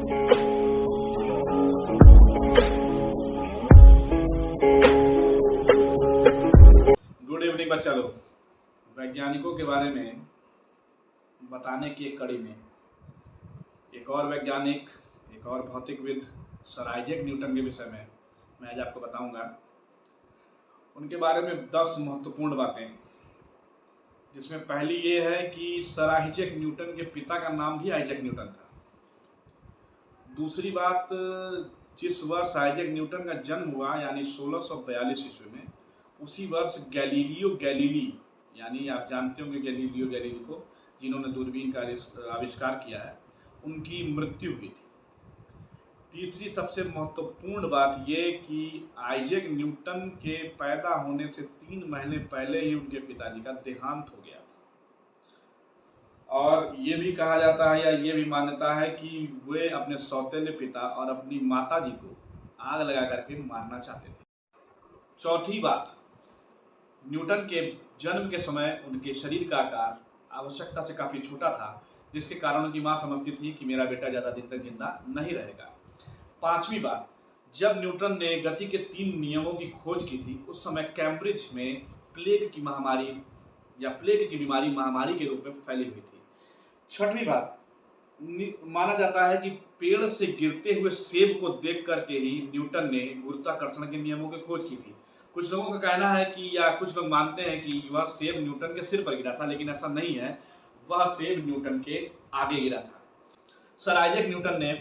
Good evening बच्चा लोग। वैज्ञानिकों के बारे में बताने की एक कड़ी में एक और वैज्ञानिक, एक और भौतिकविद सर आइजैक न्यूटन के विषय में मैं आज आपको बताऊंगा। उनके बारे में 10 महत्वपूर्ण बातें, जिसमें पहली ये है कि सर आइजैक न्यूटन के पिता का नाम भी आइजैक न्यूटन था। दूसरी बात, जिस वर्ष आइजैक न्यूटन का जन्म हुआ यानी 1642 ईस्वी में, उसी वर्ष गैलीलियो गैलीली, यानी आप जानते होंगे गैलीलियो गैलीली को, जिन्होंने दूरबीन का आविष्कार किया है, उनकी मृत्यु हुई थी। तीसरी सबसे महत्वपूर्ण बात ये कि आइजैक न्यूटन के पैदा होने से 3 महीने पहले ही उनके पिताजी का देहांत हो गया था। और ये भी कहा जाता है या ये भी मान्यता है कि वे अपने सौतेले पिता और अपनी माताजी को आग लगा करके मारना चाहते थे। चौथी बात, न्यूटन के जन्म के समय उनके शरीर का आकार आवश्यकता से काफ़ी छोटा था, जिसके कारण उनकी माँ समझती थी कि मेरा बेटा ज़्यादा दिन तक जिंदा नहीं रहेगा। पांचवी बात, जब न्यूटन ने गति के 3 नियमों की खोज की थी, उस समय कैम्ब्रिज में प्लेग की बीमारी महामारी के रूप में फैली हुई थी। छठवीं बात, माना जाता है कि पेड़ से गिरते हुए सेब को देख करके ही न्यूटन ने गुरुत्वाकर्षण के नियमों की खोज की थी। कुछ लोगों का कहना है कि, या कुछ लोग मानते हैं कि वह सेब न्यूटन के सिर पर गिरा था, लेकिन ऐसा नहीं है, वह सेब न्यूटन के आगे गिरा था। सर आइजैक न्यूटन ने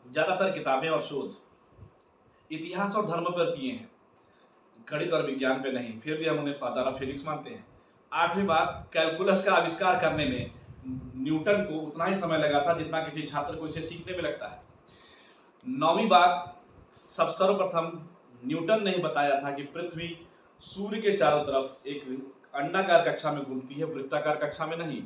ज्यादातर किताबें और शोध इतिहास और धर्म पर किए हैं, गणित और विज्ञान पे नहीं, फिर भी हम उन्हें फादर ऑफ फिजिक्स मानते हैं। आठवीं बात, कैलकुलस का आविष्कार करने में न्यूटन को उतना ही समय लगा था जितना किसी छात्र को इसे सीखने में लगता है। नौवीं बात, सर्वप्रथम न्यूटन ने ही बताया था कि पृथ्वी सूर्य के चारों तरफ एक अंडाकार कक्षा में घूमती है, वृत्ताकार कक्षा में नहीं।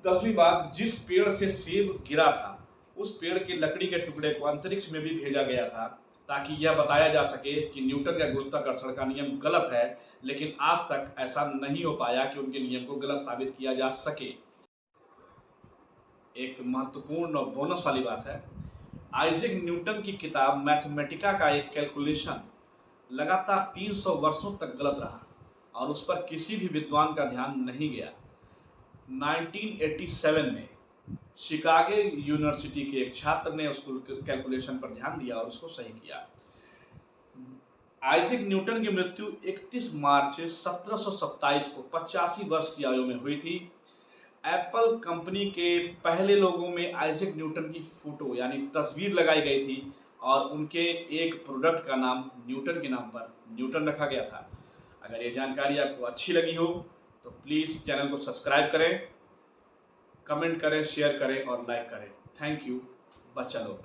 10वीं बात, जिस पेड़ से सेब गिरा था, उस पेड़ की लकड़ी के टुकड़े को अंतरिक्ष में भी भेजा गया था, ताकि यह बताया जा सके कि न्यूटन का गुरुत्वाकर्षण का नियम गलत है, लेकिन आज तक ऐसा नहीं हो पाया कि उनके नियम को गलत साबित किया जा सके। एक महत्वपूर्ण और बोनस वाली बात है, आइजैक न्यूटन की किताब मैथमेटिका का एक कैलकुलेशन लगातार 300 वर्षों तक गलत रहा और उस पर किसी भी विद्वान का ध्यान नहीं गया। 1987 में शिकागो यूनिवर्सिटी के एक छात्र ने उस कैलकुलेशन पर ध्यान दिया और उसको सही किया। आइजैक न्यूटन की मृत्यु 31 मार्च 1727 को 85 वर्ष की आयु में हुई थी। एप्पल कंपनी के पहले लोगों में आइजैक न्यूटन की फोटो यानी तस्वीर लगाई गई थी और उनके एक प्रोडक्ट का नाम न्यूटन के नाम पर न्यूटन रखा गया था। अगर ये जानकारी आपको अच्छी लगी हो तो प्लीज़ चैनल को सब्सक्राइब करें, कमेंट करें, शेयर करें और लाइक करें। थैंक यू बच्चा लोग।